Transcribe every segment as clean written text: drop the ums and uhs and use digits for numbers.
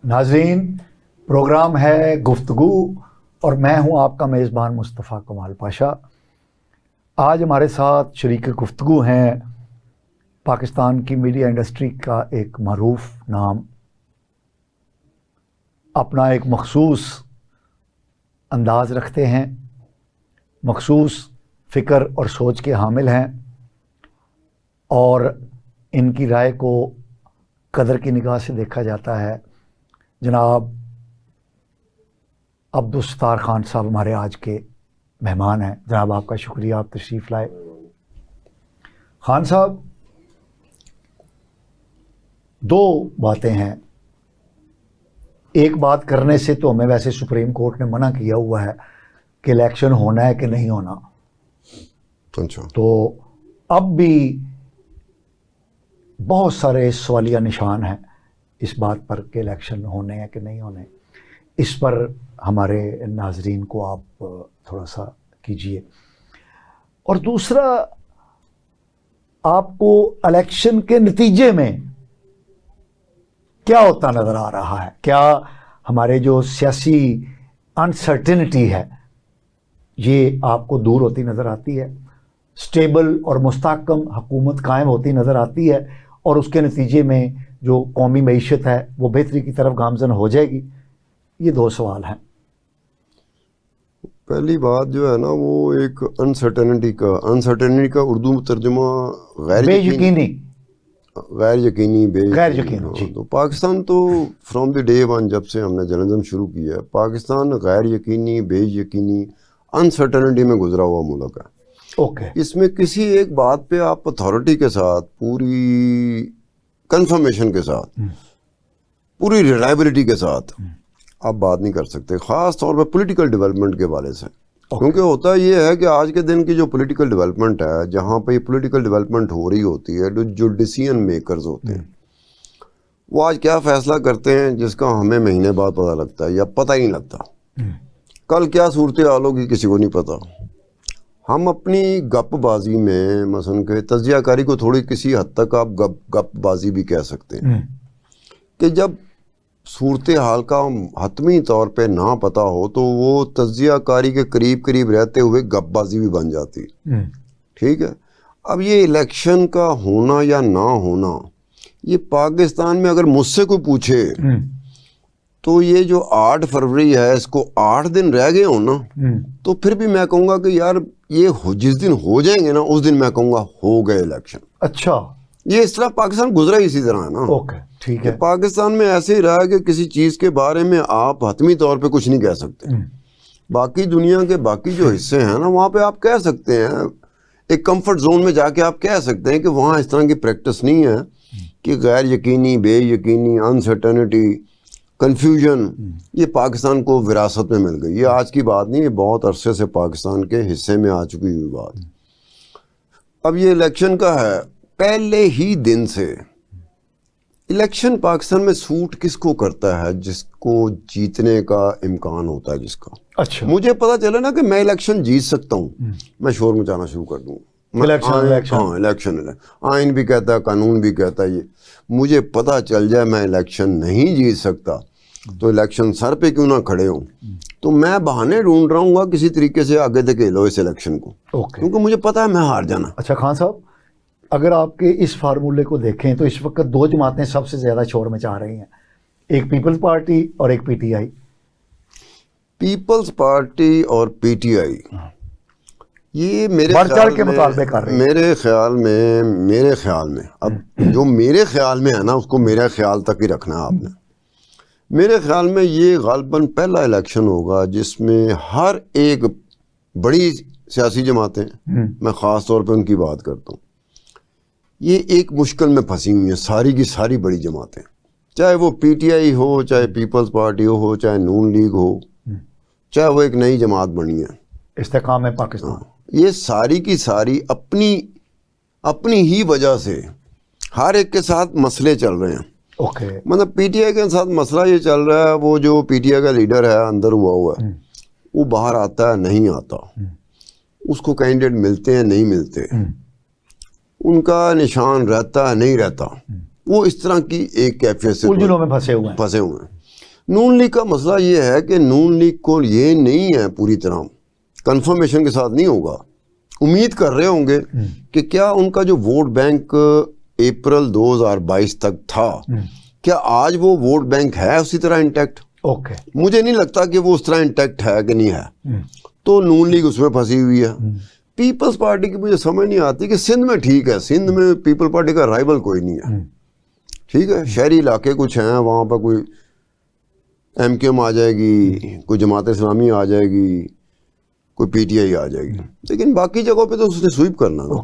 ناظرین، پروگرام ہے گفتگو اور میں ہوں آپ کا میزبان مصطفیٰ کمال پاشا۔ آج ہمارے ساتھ شریک گفتگو ہیں پاکستان کی میڈیا انڈسٹری کا ایک معروف نام، اپنا ایک مخصوص انداز رکھتے ہیں، مخصوص فکر اور سوچ کے حامل ہیں، اور ان کی رائے کو قدر کی نگاہ سے دیکھا جاتا ہے۔ جناب عبدالستار خان صاحب ہمارے آج کے مہمان ہیں۔ جناب آپ کا شکریہ، آپ تشریف لائے۔ خان صاحب، دو باتیں ہیں۔ ایک بات کرنے سے تو ہمیں ویسے سپریم کورٹ نے منع کیا ہوا ہے کہ الیکشن ہونا ہے کہ نہیں ہونا، تو اب بھی بہت سارے سوالیہ نشان ہیں اس بات پر کہ الیکشن ہونے ہیں کہ نہیں ہونے۔ اس پر ہمارے ناظرین کو آپ تھوڑا سا کیجئے۔ اور دوسرا، آپ کو الیکشن کے نتیجے میں کیا ہوتا نظر آ رہا ہے؟ کیا ہمارے جو سیاسی انسرٹنٹی ہے یہ آپ کو دور ہوتی نظر آتی ہے؟ سٹیبل اور مستحکم حکومت قائم ہوتی نظر آتی ہے اور اس کے نتیجے میں جو قومی معیشت ہے وہ بہتری کی طرف گامزن ہو جائے گی؟ یہ دو سوال ہیں۔ پہلی بات جو ہے نا وہ ایک انسرٹنٹی کا اردو ترجمہ غیر یقینی، جی۔ تو پاکستان تو فرام دی ڈے ون جب سے ہم نے جرنلزم شروع کیا ہے، پاکستان غیر یقینی، بے یقینی، انسرٹنٹی میں گزرا ہوا ملک ہے۔ اوکے، اس میں کسی ایک بات پہ آپ اتھارٹی کے ساتھ، پوری کنفرمیشن کے ساتھ، پوری ریلائبلٹی کے ساتھ آپ بات نہیں کر سکتے، خاص طور پہ پولیٹیکل ڈیولپمنٹ کے حوالے سے۔ کیونکہ ہوتا یہ ہے کہ آج کے دن کی جو پولیٹیکل ڈیولپمنٹ ہے، جہاں پہ یہ پولیٹیکل ڈیولپمنٹ ہو رہی ہوتی ہے، جو ڈیسیژن میکرز ہوتے ہیں وہ آج کیا فیصلہ کرتے ہیں جس کا ہمیں مہینے بعد پتہ لگتا ہے یا پتہ ہی نہیں لگتا۔ کل کیا صورتحال ہوگی کسی کو نہیں پتہ۔ ہم اپنی گپ بازی میں مثلا کہ تجزیہ کاری کو تھوڑی کسی حد تک آپ گپ بازی بھی کہہ سکتے ہیں کہ جب صورتحال کا حتمی طور پہ نہ پتہ ہو تو وہ تجزیہ کاری کے قریب رہتے ہوئے گپ بازی بھی بن جاتی۔ ٹھیک ہے، اب یہ الیکشن کا ہونا یا نہ ہونا، یہ پاکستان میں اگر مجھ سے کوئی پوچھے تو یہ جو 8 فروری ہے اس کو 8 دن رہ گئے ہوں نا، تو پھر بھی میں کہوں گا کہ یار یہ جس دن ہو جائیں گے نا اس دن میں کہوں گا ہو گئے الیکشن۔ اچھا، یہ اس طرح پاکستان گزرا ہی اسی طرح ہے نا۔ اوکے، ٹھیک ہے۔ پاکستان میں ایسے ہی رہا کہ کسی چیز کے بارے میں آپ حتمی طور پہ کچھ نہیں کہہ سکتے۔ باقی دنیا کے باقی جو حصے ہیں نا وہاں پہ آپ کہہ سکتے ہیں، ایک کمفرٹ زون میں جا کے آپ کہہ سکتے ہیں کہ وہاں اس طرح کی پریکٹس نہیں ہے کہ غیر یقینی، بے یقینی، انسرٹنٹی، کنفیوژن یہ پاکستان کو وراثت میں مل گئی۔ یہ آج کی بات نہیں، یہ بہت عرصے سے پاکستان کے حصے میں آ چکی ہوئی بات۔ اب یہ الیکشن کا ہے، پہلے ہی دن سے الیکشن پاکستان میں سوٹ کس کو کرتا ہے؟ جس کو جیتنے کا امکان ہوتا ہے، جس کا اچھا، مجھے پتا چلا نا کہ میں الیکشن جیت سکتا ہوں، میں شور مچانا شروع کر دوں۔ الیکشن آئین بھی کہتا ہے، قانون بھی کہتا ہے، یہ مجھے پتا چل جائے میں الیکشن نہیں جیت سکتا تو الیکشن سر پہ کیوں نہ کھڑے ہوں، تو میں بہانے ڈھونڈ رہا ہوں گا کسی طریقے سے آگے دھکیلو اس الیکشن کو، کیونکہ مجھے پتا ہے میں ہار جانا۔ اچھا خان صاحب، اگر آپ کے اس فارمولے کو دیکھیں تو اس وقت دو جماعتیں سب سے زیادہ شور مچا رہی ہیں، ایک پیپلز پارٹی اور ایک P T I. Peoples party اور پی ٹی آئی یہ میرے خیال میں اب جو میرے خیال میں ہے نا اس کو میرے خیال تک ہی رکھنا ہے آپ نے۔ میرے خیال میں یہ غالباً پہلا الیکشن ہوگا جس میں ہر ایک بڑی سیاسی جماعتیں، میں خاص طور پہ ان کی بات کرتا ہوں، یہ ایک مشکل میں پھنسی ہوئی ہیں، ساری کی ساری بڑی جماعتیں، چاہے وہ پی ٹی آئی ہو، چاہے پیپلز پارٹی ہو، چاہے نون لیگ ہو، چاہے وہ ایک نئی جماعت بنی ہے استحکام پاکستان، یہ ساری کی ساری اپنی ہی وجہ سے ہر ایک کے ساتھ مسئلے چل رہے ہیں۔ مطلب پی ٹی آئی کے ساتھ مسئلہ یہ چل رہا ہے، وہ جو پی ٹی آئی کا لیڈر ہے اندر ہوا ہے وہ باہر آتا ہے نہیں آتا، اس کو کینڈیڈیٹ ملتے ہیں نہیں ملتے، ان کا نشان رہتا ہے نہیں رہتا، وہ اس طرح کی ایک کیفیت سے الجھنوں میں پھنسے ہوئے ہیں۔ نون لیگ کا مسئلہ یہ ہے کہ نون لیگ کو یہ نہیں ہے پوری طرح کنفرمیشن کے ساتھ نہیں ہوگا. امید کر رہے ہوں گے کہ کیا ان کا جو ووٹ بینک اپریل 2022 تک تھا, کیا آج وہ ووٹ بینک ہے اسی طرح انٹیکٹ؟ اوکے, مجھے نہیں لگتا کہ وہ اس طرح انٹیکٹ ہے کہ نہیں ہے. تو نون لیگ اس میں پھنسی ہوئی ہے. پیپلز پارٹی کی مجھے سمجھ نہیں آتی کہ سندھ میں ٹھیک ہے, سندھ میں پیپل پارٹی کا رائبل کوئی نہیں ہے, ٹھیک ہے, شہری علاقے کچھ ہیں, وہاں پہ کوئی ایم کیو ایم آ جائے گی, کوئی جماعت اسلامی آ جائے گی, کوئی پی ٹی آئی آ جائے گی, لیکن باقی جگہوں پہ تو اس نے سویپ کرنا نا.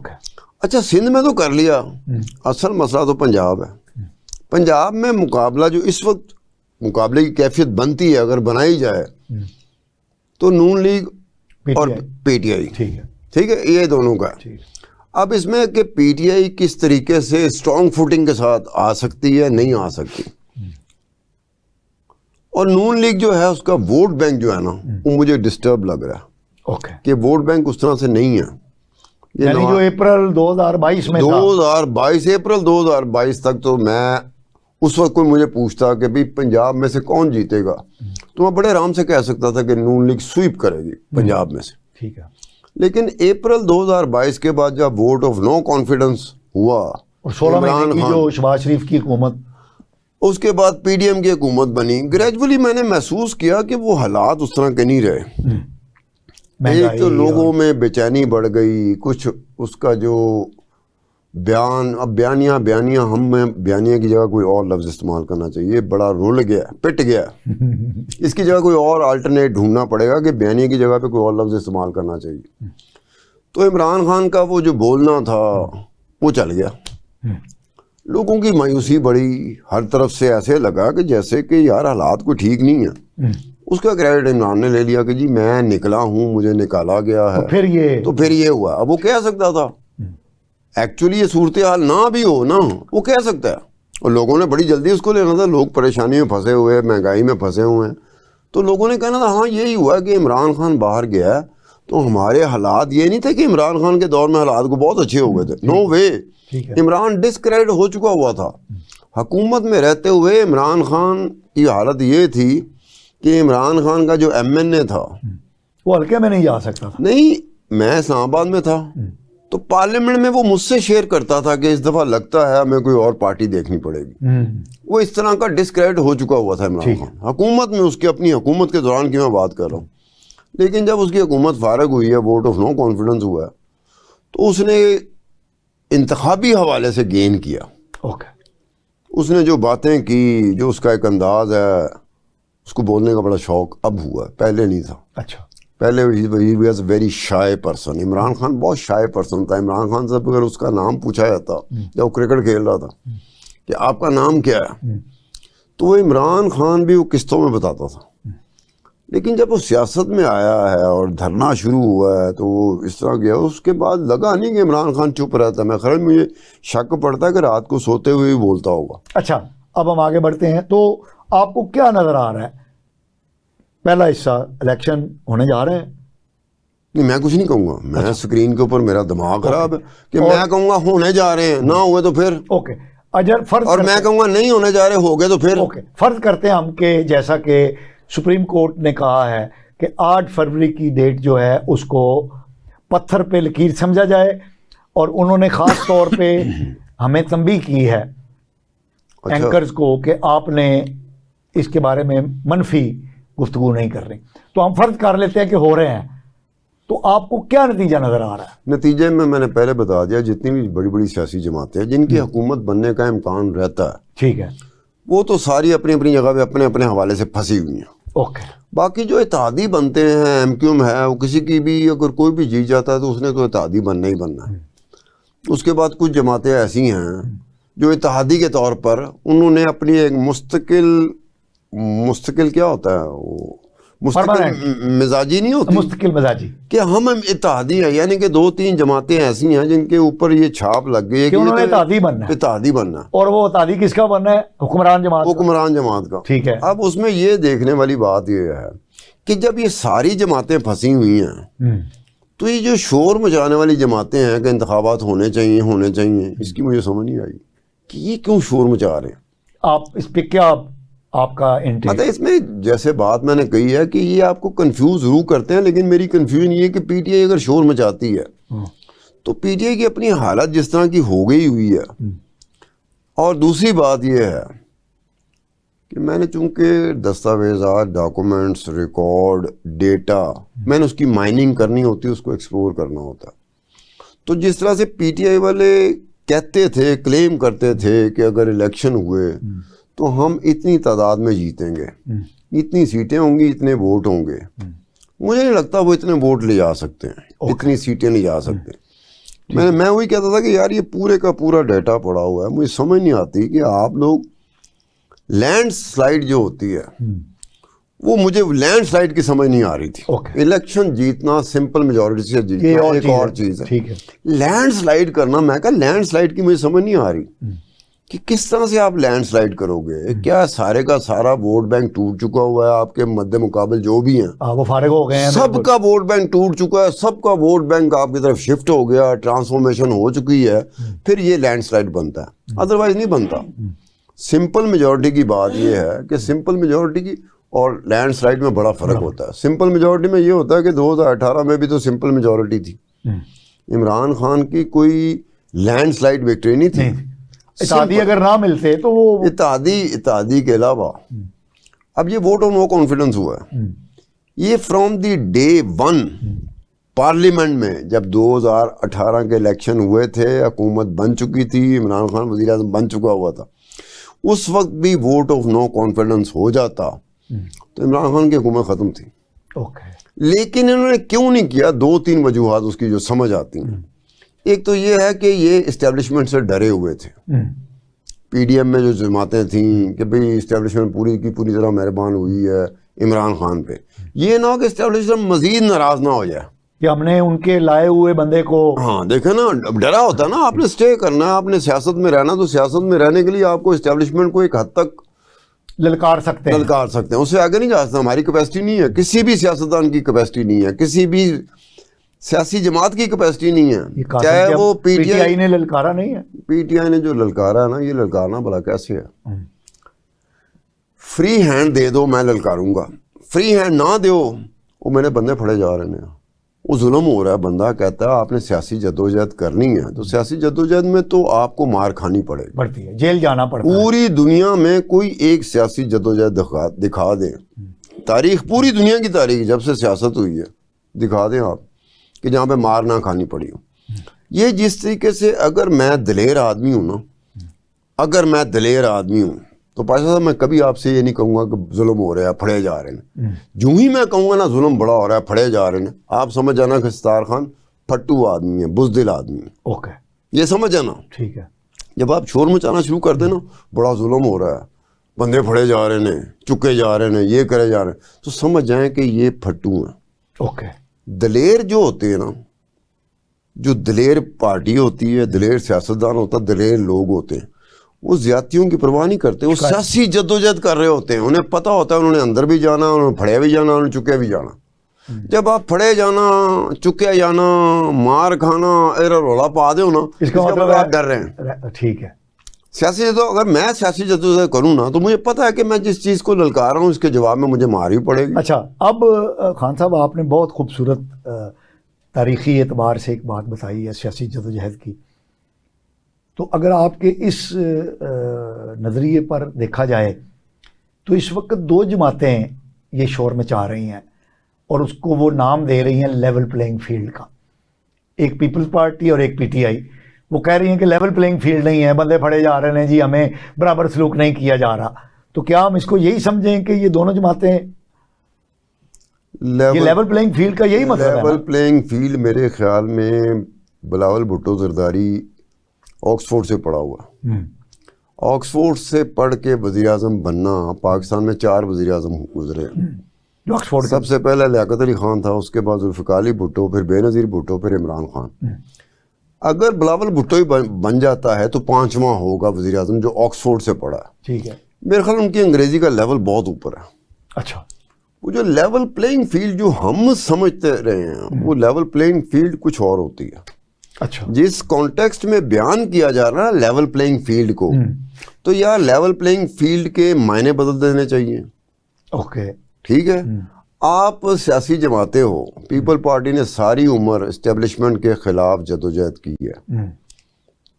اچھا سندھ میں تو کر لیا, اصل مسئلہ تو پنجاب ہے. پنجاب میں مقابلہ جو اس وقت مقابلے کی کیفیت بنتی ہے اگر بنائی جائے تو نون لیگ اور پی ٹی آئی, ٹھیک ہے, یہ دونوں کا. اب اس میں کہ پی ٹی آئی کس طریقے سے اسٹرانگ فوٹنگ کے ساتھ آ سکتی ہے, نہیں آ سکتی, اور نون لیگ جو ہے اس کا ووٹ بینک جو ہے نا وہ مجھے ڈسٹرب لگ رہا ہے کہ ووٹ بینک اس طرح سے نہیں ہے. یعنی جو اپریل 2022 میں 2022 اپریل 2022 تک تو میں اس وقت کوئی مجھے پوچھتا کہ بھی پنجاب میں سے کون جیتے گا تو میں بڑے آرام سے کہہ سکتا تھا کہ نون لیگ سویپ کرے گی پنجاب میں سے, ٹھیک ہے. لیکن اپریل 2022 کے بعد جب ووٹ آف نو کانفیڈنس ہوا اور 16 مہینے کی جو شہباز شریف کی حکومت, اس کے بعد پی ڈی ایم کی حکومت بنی, گریجولی میں نے محسوس کیا کہ وہ حالات اس طرح کے نہیں رہے. ایک تو لوگوں میں بے چینی بڑھ گئی, کچھ اس کا جو بیان, اب بیانیہ ہم میں بیانیہ کی جگہ کوئی اور لفظ استعمال کرنا چاہیے, بڑا رول گیا, پٹ گیا, اس کی جگہ کوئی اور آلٹرنیٹ ڈھونڈنا پڑے گا کہ بیانیہ کی جگہ پہ کوئی اور لفظ استعمال کرنا چاہیے. تو عمران خان کا وہ جو بولنا تھا وہ چل گیا. لوگوں کی مایوسی بڑی, ہر طرف سے ایسے لگا کہ جیسے کہ یار حالات کوئی ٹھیک نہیں ہے. اس کا کریڈٹ عمران نے لے لیا کہ جی میں نکلا ہوں, مجھے نکالا گیا ہے, تو پھر یہ ہوا. اب وہ کہہ سکتا تھا ایکچولی یہ صورتحال نہ بھی ہو نا, وہ کہہ سکتا ہے, اور لوگوں نے بڑی جلدی اس کو لینا تھا. لوگ پریشانی میں پھنسے ہوئے, مہنگائی میں پھنسے ہوئے ہیں, تو لوگوں نے کہنا تھا ہاں یہی ہوا کہ عمران خان باہر گیا ہے تو ہمارے حالات یہ نہیں تھے کہ عمران خان کے دور میں حالات کو بہت اچھے ہو گئے تھے. نو وے, عمران ڈسکریڈٹ ہو چکا ہوا تھا. حکومت میں رہتے ہوئے عمران خان کی حالت یہ تھی کہ عمران خان کا جو ایم این اے تھا وہ ہلکے میں نہیں جا سکتا تھا. نہیں, میں اسلام آباد میں تھا تو پارلیمنٹ میں وہ مجھ سے شیئر کرتا تھا کہ اس دفعہ لگتا ہے ہمیں کوئی اور پارٹی دیکھنی پڑے گی. وہ اس طرح کا ڈسکریڈٹ ہو چکا ہوا تھا عمران خان حکومت میں, اس کی اپنی حکومت کے دوران کی میں بات کر رہا ہوں. لیکن جب اس کی حکومت فارغ ہوئی ہے, ووٹ آف نو کانفیڈنس ہوا ہے, تو اس نے انتخابی حوالے سے گین کیا. اس نے جو باتیں کی, جو اس کا ایک انداز ہے, اس کو بولنے کا بڑا شوق اب ہوا ہے, پہلے نہیں تھا. اچھا, پہلے he was a very shy person. Imran Khan بہت شائع پرسن تھا. عمران خان سے اگر اس کا نام پوچھا جاتا جب وہ کرکٹ کھیل رہا تھا کہ آپ کا نام کیا ہے, تو وہ عمران خان بھی وہ قسطوں میں بتاتا تھا. لیکن جب وہ سیاست میں آیا ہے اور دھرنا شروع ہوا ہے تو وہ اس طرح گیا. اس کے بعد لگا نہیں کہ عمران خان چپ رہتا. میں خیال مجھے شک پڑتا ہے کہ رات کو سوتے ہوئے بھی بولتا ہوگا. اچھا, اب ہم آگے بڑھتے ہیں. تو آپ کو کیا نظر آ رہا ہے, پہلا حصہ الیکشن ہونے جا رہے ہیں؟ نہیں, میں کچھ نہیں کہوں گا. میں اسکرین کے اوپر میرا دماغ خراب ہے کہ میں کہوں گا ہونے جا رہے ہیں, نہ ہوئے تو پھر اوکے. اجر فرض, اور میں کہوں گا نہیں ہونے جا رہے, ہو گئے تو پھر اوکے. فرض کرتے ہیں ہم کہ جیسا کہ سپریم کورٹ نے کہا ہے کہ 8 فروری کی ڈیٹ جو ہے اس کو پتھر پہ لکیر سمجھا جائے, اور انہوں نے خاص طور پہ ہمیں تنبیہ کی ہے اینکرز کو کہ آپ نے اس کے بارے میں منفی گفتگو نہیں کر رہی. تو ہم فرض کر لیتے ہیں کہ ہو رہے ہیں, تو آپ کو کیا نتیجہ نظر آ رہا ہے؟ نتیجے میں نے پہلے بتا دیا, جتنی بھی بڑی بڑی سیاسی جماعتیں ہیں جن کی حکومت بننے کا امکان رہتا ہے, ٹھیک ہے, وہ تو ساری اپنی اپنی جگہ پہ اپنے اپنے حوالے سے پھنسی ہوئی ہیں. اوکے. باقی جو اتحادی بنتے ہیں, ایم کیو ایم ہے, وہ کسی کی بھی اگر کوئی بھی جیت جاتا ہے تو اس نے تو اتحادی بننا ہی بننا ہے. اس کے بعد کچھ جماعتیں ایسی ہیں جو اتحادی کے طور پر انہوں نے اپنی ایک مستقل کیا ہوتا ہے وہ مستقل مزاجی نہیں ہوتی, مستقل مزاجی, کہ ہم اتحادی ہیں, یعنی کہ 2-3 جماعتیں ایسی ہیں جن کے اوپر یہ چھاپ لگ گئی ہے کہ انہوں نے اتحادی بننا ہے. اور وہ اتحادی کس کا بننا ہے؟ حکمران جماعت کا. ٹھیک ہے. اب اس میں یہ دیکھنے والی بات یہ ہے کہ جب یہ ساری جماعتیں پھنسی ہوئی ہیں تو یہ جو شور مچانے والی جماعتیں ہیں کہ انتخابات ہونے چاہیے, اس کی مجھے سمجھ نہیں آئی کہ یہ کیوں شور مچا رہے ہیں. آپ اس پہ کیا آپ کا انٹیک؟ مطلب اس میں جیسے بات میں نے کہی ہے کہ یہ آپ کو کنفیوز ضرور کرتے ہیں، لیکن میری کنفیوژن یہ ہے کہ پی ٹی آئی اگر شور مچاتی ہے تو پی ٹی آئی کی اپنی حالت جس طرح کی ہو گئی ہوئی ہے، اور دوسری بات یہ ہے کہ میں نے چونکہ دستاویزات، ڈاکومنٹس، ریکارڈ، ڈیٹا، میں نے اس کی مائننگ کرنی ہوتی ہے، اس کو ایکسپلور کرنا ہوتا ہے. تو جس طرح سے پی ٹی آئی والے کہتے تھے، کلیم کرتے تھے کہ اگر الیکشن ہوئے تو ہم اتنی تعداد میں جیتیں گے، اتنی سیٹیں ہوں گی، اتنے ووٹ ہوں گے، مجھے نہیں لگتا وہ اتنے ووٹ لے جا سکتے ہیں، اتنی سیٹیں نہیں جا سکتے. میں وہی کہتا تھا کہ یار یہ پورے کا پورا ڈیٹا پڑا ہوا ہے، مجھے سمجھ نہیں آتی کہ آپ لوگ لینڈ سلائڈ جو ہوتی ہے وہ مجھے لینڈ سلائڈ کی سمجھ نہیں آ رہی تھی. الیکشن جیتنا سمپل میجورٹی سے جیتنا ایک اور چیز ہے، لینڈ سلائڈ کرنا، میں کہا لینڈ سلائڈ کی مجھے سمجھ نہیں آ رہی کہ کس طرح سے آپ لینڈ سلائڈ کرو گے. کیا سارے کا سارا ووٹ بینک ٹوٹ چکا ہوا ہے؟ آپ کے مد مقابل جو بھی ہیں وہ فارغ ہو گئے ہیں، سب کا ووٹ بینک ٹوٹ چکا ہے، سب کا ووٹ بینک آپ کی طرف شفٹ ہو گیا، ٹرانسفارمیشن ہو چکی ہے، پھر یہ لینڈ سلائڈ بنتا ہے، ادروائز نہیں بنتا. سمپل میجورٹی کی بات یہ ہے کہ سمپل میجورٹی کی اور لینڈ سلائڈ میں بڑا فرق ہوتا ہے. سمپل میجورٹی میں یہ ہوتا ہے کہ 2018 میں بھی تو سمپل میجورٹی تھی، عمران خان کی کوئی لینڈ سلائڈ وکٹری نہیں تھی. اتحادی اگر نہ ملتے تو وہ اتحادی کے علاوہ اب یہ ووٹ آف نو کانفیڈنس ہوا ہے. یہ from the day one parliament میں جب 2018 کے الیکشن ہوئے تھے، حکومت بن چکی تھی، عمران خان وزیر اعظم بن چکا ہوا تھا، اس وقت بھی ووٹ آف نو کانفیڈنس ہو جاتا تو عمران خان کی حکومت ختم تھی. لیکن انہوں نے کیوں نہیں کیا؟ 2-3 وجوہات اس کی جو سمجھ آتی ہیں. ایک تو یہ ہے کہ یہ اسٹیبلشمنٹ سے ڈرے ہوئے تھے. پی ڈی ایم میں جو جماعتیں تھیں کہ بھئی اسٹیبلشمنٹ پوری کی پوری طرح مہربان ہوئی ہے عمران خان پہ، یہ نہ ہو کہ اسٹیبلشمنٹ مزید ناراض نہ ہو جائے کہ ہم نے ان کے لائے ہوئے بندے کو. ہاں دیکھیں نا، ڈرا ہوتا ہے نا، آپ نے اسٹے کرنا ہے، آپ نے سیاست میں رہنا، تو سیاست میں رہنے کے لیے آپ کو اسٹیبلشمنٹ کو ایک حد تک للکار سکتے ہیں، اس سے آگے نہیں جا سکتا. ہماری کیپیسٹی نہیں ہے، کسی بھی سیاستدان کی کیپیسٹی نہیں ہے، کسی بھی سیاسی جماعت کی کیپیسٹی نہیں ہے، چاہے وہ پی ٹی آئی نے للکارا نہیں ہے. پی ٹی آئی نے جو للکارا ہے نا، یہ للکارنا بھلا کیسے ہے؟ فری ہینڈ دے دو میں للکاروں گا، فری ہینڈ نہ دو وہ میرے بندے پھڑے جا رہے ہیں، وہ ظلم ہو رہا ہے. بندہ کہتا ہے آپ نے سیاسی جدوجہد کرنی ہے تو سیاسی جدوجہد میں تو آپ کو مار کھانی پڑتی ہے، جیل جانا پڑتا ہے. پوری دنیا میں کوئی ایک سیاسی جدوجہد دکھا دیں، تاریخ، پوری دنیا کی تاریخ جب سے سیاست ہوئی ہے، دکھا دیں آپ کہ جہاں پہ مار نہ کھانی پڑی ہو. یہ جس طریقے سے اگر میں دلیر آدمی ہوں نا، اگر میں دلیر آدمی ہوں تو پاشا صاحب میں کبھی آپ سے یہ نہیں کہوں گا کہ ظلم ہو رہا ہے پھڑے جا رہے ہیں. جو ہی میں کہوں گا نا ظلم بڑا ہو رہا ہے پھڑے جا رہے ہیں، آپ سمجھ جانا کہ ستار خان پھٹو آدمی ہے، بزدل آدمی ہے. یہ سمجھ جانا. ٹھیک ہے. جب آپ شور مچانا شروع کر دیں نا، بڑا ظلم ہو رہا ہے، بندے پھڑے جا رہے ہیں، چکے جا رہے ہیں، یہ کرے جا رہے ہیں، تو سمجھ جائیں کہ یہ پھٹو ہیں. دلیر جو ہوتے ہیں نا، جو دلیر پارٹی ہوتی ہے، دلیر سیاستدان ہوتا ہے، دلیر لوگ ہوتے ہیں، وہ زیادتیوں کی پرواہ نہیں کرتے، وہ سیاسی جدوجہد کر رہے ہوتے ہیں. انہیں پتہ ہوتا ہے انہوں نے اندر بھی جانا، انہوں نے پھڑے بھی جانا، انہوں نے چکے بھی جانا. جب آپ پھڑے جانا، چکے جانا، مار کھانا، رولا پا دے نا، اس کا مطلب آپ ڈر رہے ہیں. ٹھیک ہے. سیاسی اگر میں سیاسی جدوجہد کروں نا تو مجھے پتہ ہے کہ میں جس چیز کو للکار رہا ہوں اس کے جواب میں مجھے مار ہی پڑے گی. اچھا، اب خان صاحب آپ نے بہت خوبصورت تاریخی اعتبار سے ایک بات بتائی ہے سیاسی جدوجہد کی. تو اگر آپ کے اس نظریے پر دیکھا جائے تو اس وقت 2 جماعتیں یہ شور مچا رہی ہیں اور اس کو وہ نام دے رہی ہیں لیول پلینگ فیلڈ کا. ایک پیپلز پارٹی اور ایک پی ٹی آئی. وہ کہہ رہی ہیں کہ لیول پلینگ فیلڈ نہیں ہے، بندے پھڑے جا رہے ہیں جی، ہمیں برابر سلوک نہیں کیا جا رہا. تو کیا ہم اس کو یہی سمجھیں کہ یہ دونوں جماعتیں یہ لیول پلینگ فیلڈ کا یہی مطلب ہے؟ لیول پلینگ فیلڈ میرے خیال میں بلاول بھٹو زرداری آکسفورڈ سے پڑھا ہوا. آکسفورڈ سے پڑھ کے وزیر اعظم بننا، پاکستان میں 4 وزیر اعظم گزرے. سب سے پہلے لیاقت علی خان تھا، اس کے بعد ذوالفقار علی بھٹو، پھر بے نظیر بھٹو، پھر عمران خان. اگر بلاول بھٹو ہی بن جاتا ہے تو 5واں ہوگا وزیر اعظم جو آکسفورڈ سے پڑھا. ٹھیک ہے. میرے خیال ان کی انگریزی کا لیول بہت اوپر ہے. اچھا. وہ جو لیول پلینگ فیلڈ جو ہم سمجھتے رہے ہیں، وہ لیول پلینگ فیلڈ کچھ اور ہوتی ہے. اچھا جس کانٹیکسٹ میں بیان کیا جا رہا ہے لیول پلینگ فیلڈ کو، تو یار لیول پلینگ فیلڈ کے معنی بدل دینے چاہیے. اوکے ٹھیک ہے. آپ سیاسی جماعتیں ہو، پیپل پارٹی نے ساری عمر اسٹیبلشمنٹ کے خلاف جدوجہد کی ہے،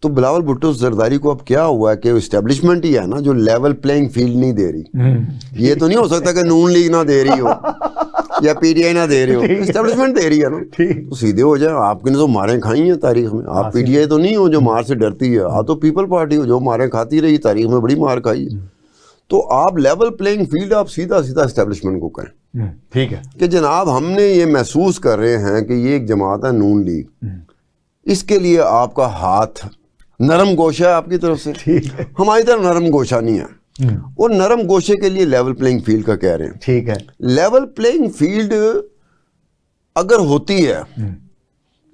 تو بلاول بھٹو زرداری کو اب کیا ہوا ہے کہ اسٹیبلشمنٹ ہی ہے نا جو لیول پلینگ فیلڈ نہیں دے رہی. یہ تو نہیں ہو سکتا کہ نون لیگ نہ دے رہی ہو یا پی ٹی آئی نہ دے رہی ہو، اسٹیبلشمنٹ دے رہی ہے نا، تو سیدھے ہو جائے. آپ نے تو ماریں کھائی ہیں تاریخ میں، آپ پی ٹی آئی تو نہیں ہو جو مار سے ڈرتی ہے، آپ تو پیپل پارٹی ہو جو ماریں کھاتی رہی، تاریخ میں بڑی مار کھائی ہے. تو آپ لیول پلینگ فیلڈ آپ سیدھا سیدھا اسٹیبلشمنٹ کو کہیں ٹھیک ہے کہ جناب ہم نے یہ محسوس کر رہے ہیں کہ یہ ایک جماعت ہے نون لیگ، اس کے لیے آپ کا ہاتھ نرم گوشہ ہے آپ کی طرف سے، ہماری طرف نرم گوشہ نہیں ہے. اور نرم گوشے کے لیے لیول پلینگ فیلڈ کا کہہ رہے ہیں. ٹھیک ہے. لیول پلینگ فیلڈ اگر ہوتی ہے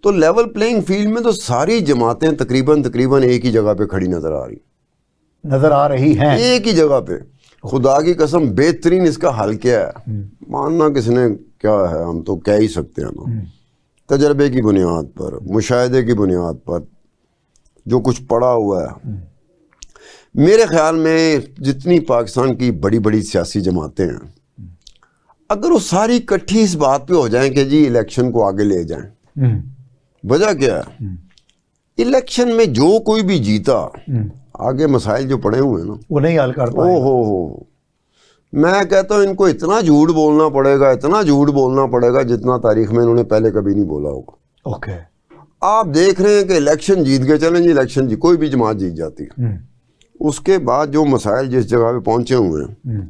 تو لیول پلینگ فیلڈ میں تو ساری جماعتیں تقریباً ایک ہی جگہ پہ کھڑی نظر آ رہی ہیں، ایک ہی جگہ پہ. خدا کی قسم بہترین اس کا حل کیا ہے، ماننا کس نے کیا ہے، ہم تو کہہ ہی سکتے ہیں نا، تجربے کی بنیاد پر، مشاہدے کی بنیاد پر جو کچھ پڑا ہوا ہے. میرے خیال میں جتنی پاکستان کی بڑی بڑی سیاسی جماعتیں ہیں، اگر وہ ساری کٹھی اس بات پہ ہو جائیں کہ جی الیکشن کو آگے لے جائیں. وجہ کیا ہے؟ الیکشن میں جو کوئی بھی جیتا، آگے مسائل جو پڑے ہوئے ہیں نا وہ نہیں حل کر پائے. میں کہتا ہوں ان کو اتنا جھوٹ بولنا پڑے گا جتنا تاریخ میں انہوں نے پہلے کبھی نہیں بولا ہوگا. اوکے. آپ دیکھ رہے ہیں کہ الیکشن جیت گئے، چلیں جی الیکشن کوئی بھی جماعت جیت جاتی ہے، اس کے بعد جو مسائل جس جگہ پہ پہنچے ہوئے ہیں،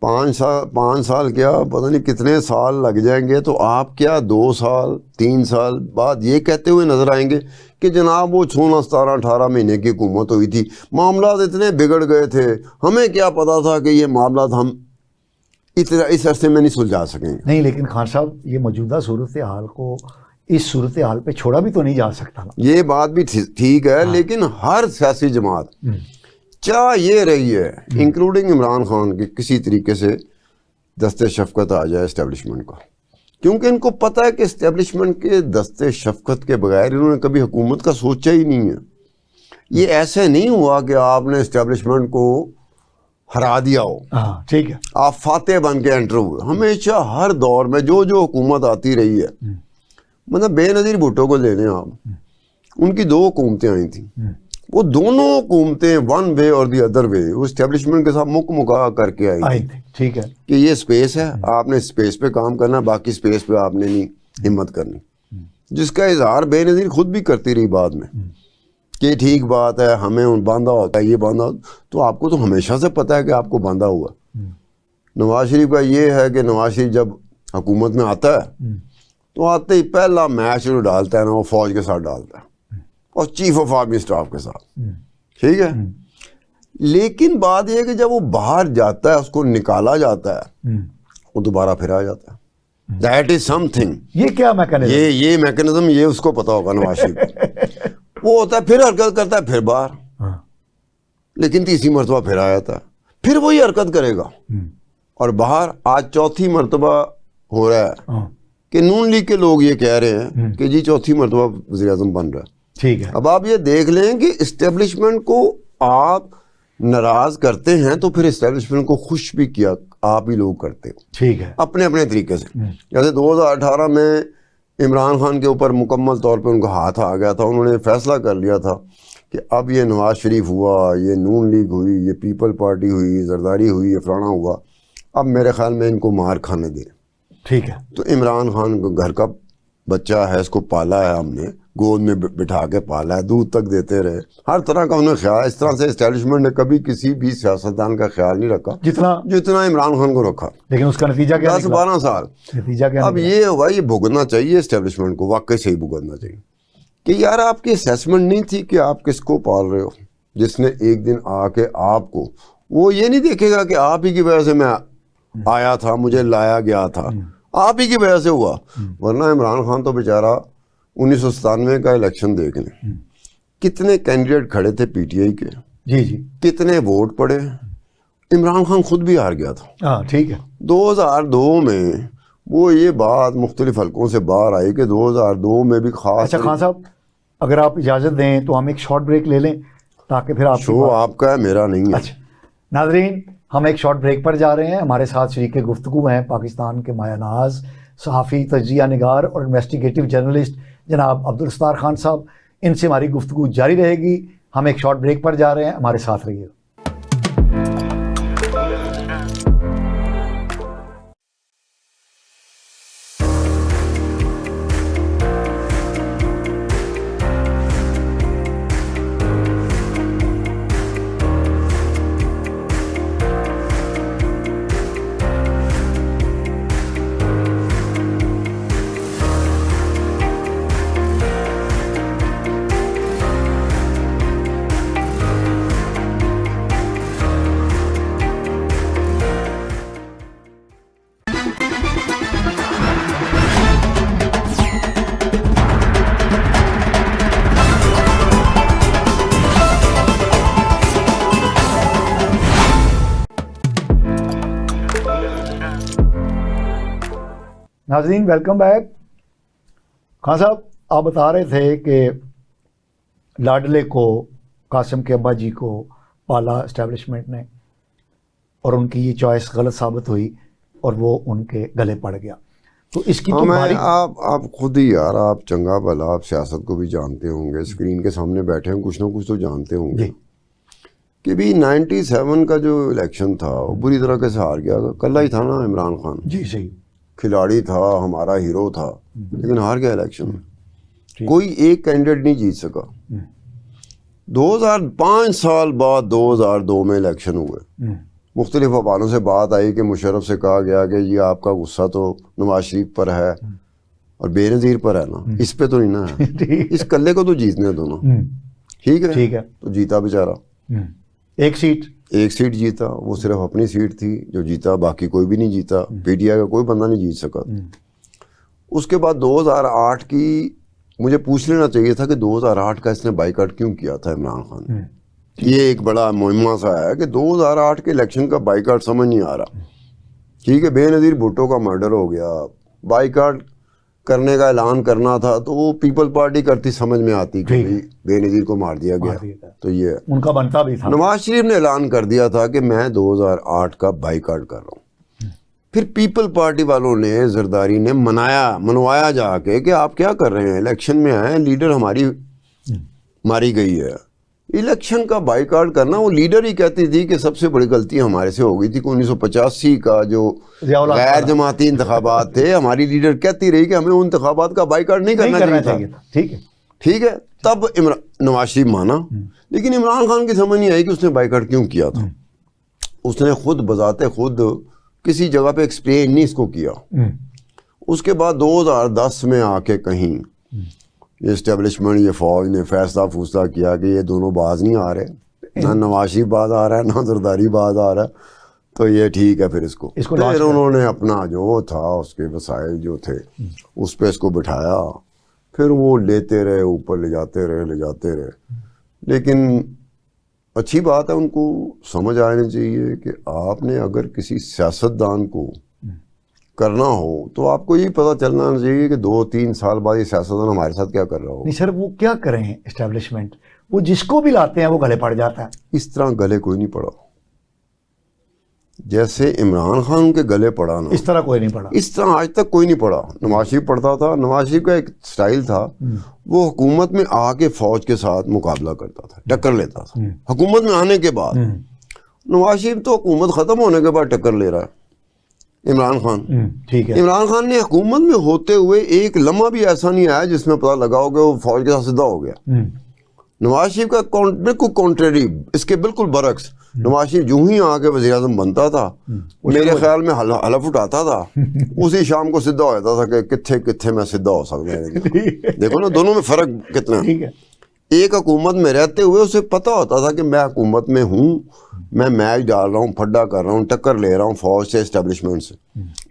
5 سال کیا پتہ نہیں کتنے سال لگ جائیں گے، تو آپ کیا 2 سال 3 سال بعد یہ کہتے ہوئے نظر آئیں گے کہ جناب وہ 16 17 18 مہینے کی حکومت ہوئی تھی، معاملات اتنے بگڑ گئے تھے، ہمیں کیا پتا تھا کہ یہ معاملات ہم اس عرصے میں نہیں سلجھا سکیں گے. نہیں لیکن خان صاحب یہ موجودہ صورتحال کو اس صورتحال پہ چھوڑا بھی تو نہیں جا سکتا نا. یہ بات بھی ٹھیک ہے، لیکن ہر سیاسی جماعت چاہ یہ رہی ہے انکلوڈنگ عمران خان کی کسی طریقے سے دستے شفقت آ جائے اسٹیبلشمنٹ کا، کیونکہ ان کو پتہ ہے کہ اسٹیبلشمنٹ کے دستے شفقت کے بغیر انہوں نے کبھی حکومت کا سوچا ہی نہیں ہے. یہ ایسے نہیں ہوا کہ آپ نے اسٹیبلشمنٹ کو ہرا دیا ہو، ٹھیک ہے، آپ فاتح بن کے انٹر ہوئے. ہمیشہ ہر دور میں جو حکومت آتی رہی ہے، مطلب بے نظیر بھٹو کو لے لیں آپ، ان کی 2 حکومتیں آئی تھیں، وہ دونوں حکومتیں ون وے اور دی ادر وے وہ اسٹیبلشمنٹ کے ساتھ مکا کر کے آئی تھی. ٹھیک ہے کہ یہ اسپیس ہے، آپ نے اسپیس پہ کام کرنا، باقی اسپیس پہ آپ نے نہیں ہمت کرنی، جس کا اظہار بے نظیر خود بھی کرتی رہی بعد میں کہ ٹھیک بات ہے ہمیں باندھا ہوتا ہے، یہ باندھا. تو آپ کو تو ہمیشہ سے پتہ ہے کہ آپ کو باندھا ہوا. نواز شریف کا یہ ہے کہ نواز شریف جب حکومت میں آتا ہے تو آتے ہی پہلا میچ جو ڈالتا ہے نا وہ فوج کے ساتھ ڈالتا ہے اور چیف آف آرمی اسٹاف کے ساتھ. ٹھیک ہے. لیکن بات یہ ہے کہ جب وہ باہر جاتا ہے، اس کو نکالا جاتا ہے، وہ دوبارہ پھر آ جاتا ہے. That is some thing. یہ کیا میکانزم؟ یہ میکانزم یہ اس کو پتا ہوگا نواز شریف. وہ ہوتا ہے پھر حرکت کرتا ہے، پھر باہر، لیکن تیسری مرتبہ پھر آ جاتا ہے، پھر وہی حرکت کرے گا اور باہر. آج 4تھی مرتبہ ہو رہا ہے کہ نون لیگ کے لوگ یہ کہہ رہے ہیں کہ جی 4تھی مرتبہ وزیر اعظم بن رہا ہے. ٹھیک ہے. اب آپ یہ دیکھ لیں کہ اسٹیبلشمنٹ کو آپ ناراض کرتے ہیں تو پھر اسٹیبلشمنٹ کو خوش بھی کیا آپ ہی لوگ کرتے ہو. ٹھیک ہے. اپنے اپنے طریقے سے. جیسے 2018 میں عمران خان کے اوپر مکمل طور پہ ان کا ہاتھ آ گیا تھا، انہوں نے فیصلہ کر لیا تھا کہ اب یہ نواز شریف ہوا، یہ نون لیگ ہوئی، یہ پیپل پارٹی ہوئی، زرداری ہوئی، یہ فلانا ہوا، اب میرے خیال میں ان کو مار کھانے دیں. ٹھیک ہے. تو عمران خان کو گھر کا بچہ ہے، اس کو پالا ہے ہم نے، گود میں بٹھا کے پالا ہے، دودھ تک دیتے رہے، ہر طرح کا انہیں خیال. اس طرح سے اسٹیبلشمنٹ نے کبھی کسی بھی سیاستدان کا خیال نہیں رکھا جتنا عمران خان کو رکھا. لیکن اس کا نتیجہ کیا؟ 10-12 سال نتیجہ کیا؟ اب یہ ہوا، یہ بھگتنا چاہیے اسٹیبلشمنٹ کو، واقعی صحیح بھگتنا چاہیے کہ یار آپ کی اسیسمنٹ نہیں تھی کہ آپ کس کو پال رہے ہو. جس نے ایک دن آ کے آپ کو، وہ یہ نہیں دیکھے گا کہ آپ ہی کی وجہ سے میں آیا تھا، مجھے لایا گیا تھا، آپ ہی کی وجہ سے ہوا. ورنہ عمران خان تو بیچارہ 1997 کا الیکشن دیکھ لیں، کتنے کینڈیڈیٹ کھڑے تھے پی ٹی آئی کے، جی کتنے ووٹ پڑے، عمران خان خود بھی ہار گیا تھا. ٹھیک ہے. 2002 میں وہ یہ بات مختلف حلقوں سے باہر آئی کہ 2002 میں بھی خاص. اچھا خان صاحب، اگر آپ اجازت دیں تو ہم ایک شارٹ بریک لے لیں تاکہ پھر آپ شو آپ کا ہے، میرا نہیں ہے. اچھا ناظرین، ہم ایک شارٹ بریک پر جا رہے ہیں. ہمارے ساتھ شریک گفتگو ہیں پاکستان کے مایہ ناز صحافی، تجزیہ نگار اور انویسٹیگیٹو جرنلسٹ جناب عبدالستار خان صاحب. ان سے ہماری گفتگو جاری رہے گی. ہم ایک شارٹ بریک پر جا رہے ہیں، ہمارے ساتھ رہیے. ناظرین ویلکم بیک. خان صاحب، آپ بتا رہے تھے کہ لاڈلے کو، قاسم کے ابا جی کو پالا اسٹیبلشمنٹ نے، اور ان کی یہ چوائس غلط ثابت ہوئی اور وہ ان کے گلے پڑ گیا. تو اس کی تو آپ خود ہی یار، آپ چنگا بھلا آپ سیاست کو بھی جانتے ہوں گے، اسکرین کے سامنے بیٹھے ہیں، کچھ نہ کچھ تو جانتے ہوں گے کہ بھی 97 کا جو الیکشن تھا وہ بری طرح سے ہار گیا. کل ہی تھا نا عمران خان. جی صحیح. کھلاڑی تھا، ہمارا ہیرو تھا، لیکن ہار گیا الیکشن میں. کوئی ایک کینڈیڈیٹ نہیں جیت سکا. 2005 سال بعد 2002 میں الیکشن ہوئے. مختلف حوالوں سے بات آئی کہ مشرف سے کہا گیا کہ یہ آپ کا غصہ تو نواز شریف پر ہے اور بے نظیر پر ہے نا، اس پہ تو نہیں نا ہے. اس کلے کو تو جیتنے دو نا. ٹھیک ہے. تو جیتا بیچارہ. ایک سیٹ جیتا. وہ صرف اپنی سیٹ تھی جو جیتا، باقی کوئی بھی نہیں جیتا. پی ٹی آئی کا کوئی بندہ نہیں جیت سکا. اس کے بعد 2008 کی مجھے پوچھ لینا چاہیے تھا کہ 2008 کا اس نے بائیکاٹ کیوں کیا تھا عمران خان نے. یہ ایک بڑا مہمہ سا ہے کہ 2008 کے الیکشن کا بائیکاٹ سمجھ نہیں آ رہا. ٹھیک ہے، بے نظیر بھٹو کا مرڈر ہو گیا، بائیکاٹ کرنے کا اعلان کرنا تھا تو وہ پیپل پارٹی کرتی، سمجھ میں آتی کہ بے نظیر کو مار دیا گیا تو یہ ان کا بنتا بھی تھا. نواز شریف نے اعلان کر دیا تھا کہ میں 2008 کا بائیکاٹ کر رہا ہوں. پھر پیپل پارٹی والوں نے، زرداری نے منوایا جا کے کہ آپ کیا کر رہے ہیں، الیکشن میں آئے، لیڈر ہماری ماری گئی ہے. الیکشن کا بائیکاٹ کرنا، وہ لیڈر ہی کہتی تھی کہ سب سے بڑی غلطی ہمارے سے ہو گئی تھی کہ 1985 کا جو غیر جماعتی انتخابات تھے، ہماری لیڈر کہتی رہی کہ ہمیں ان انتخابات کا بائیکاٹ نہیں کرنا چاہیے تھا. ٹھیک ہے. تب نواز شریف مانا، لیکن عمران خان کی سمجھ نہیں آئی کہ اس نے بائیکاٹ کیوں کیا تھا. اس نے خود بذات خود کسی جگہ پہ ایکسپلین نہیں اس کو کیا. اس کے بعد 2010 میں آ کے کہیں یہ اسٹیبلشمنٹ، یہ فوج نے فیصلہ کیا کہ یہ دونوں باز نہیں آ رہے، نہ نواز شریف باز آ رہا ہے نہ زرداری باز آ رہا ہے، تو یہ ٹھیک ہے. پھر پھر انہوں نے اپنا جو تھا اس کے وسائل جو تھے اس پہ اس کو بٹھایا. پھر وہ لیتے رہے، اوپر لے جاتے رہے. لیکن اچھی بات ہے، ان کو سمجھ آنا چاہیے کہ آپ نے اگر کسی سیاستدان کو کرنا ہو تو آپ کو یہ پتہ چلنا چاہیے کہ 2-3 سال بعد یہ سیاستدان ہمارے ساتھ کیا کر رہا ہو. نہیں سر، وہ کیا کریں اسٹیبلشمنٹ، وہ جس کو بھی لاتے ہیں وہ گلے پڑ جاتا ہے. اس طرح گلے کوئی نہیں پڑا جیسے عمران خان کے گلے پڑا نا، اس طرح کوئی نہیں پڑا. اس طرح آج تک کوئی نہیں پڑا. نواز شریف پڑھتا تھا. نواز شریف کا ایک سٹائل تھا، وہ حکومت میں آ کے فوج کے ساتھ مقابلہ کرتا تھا، ٹکر لیتا تھا. حکومت میں آنے کے بعد نواز شریف تو حکومت ختم ہونے کے بعد ٹکر لے رہا ہے. عمران خان، ٹھیک ہے، عمران خان نے حکومت میں ہوتے ہوئے ایک لمحہ بھی ایسا نہیں آیا جس میں پتہ لگا ہو کہ وہ فوج کے ساتھ سیدھا ہو گیا. نواز شریف کا بالکل کانٹریری، اس کے بالکل برعکس. نواز شریف جو ہی آ کے وزیر اعظم بنتا تھا میرے خیال میں حلف اٹھاتا تھا، اسی شام کو سیدھا ہو جاتا تھا کہ کتنے میں سیدھا ہو سکتا ہے. دیکھو نا دونوں میں فرق کتنا. ایک حکومت میں رہتے ہوئے اسے پتہ ہوتا تھا کہ میں حکومت میں ہوں، میں میچ ڈال رہا ہوں، پھڈا کر رہا ہوں، ٹکر لے رہا ہوں فوج سے، اسٹیبلشمنٹ سے،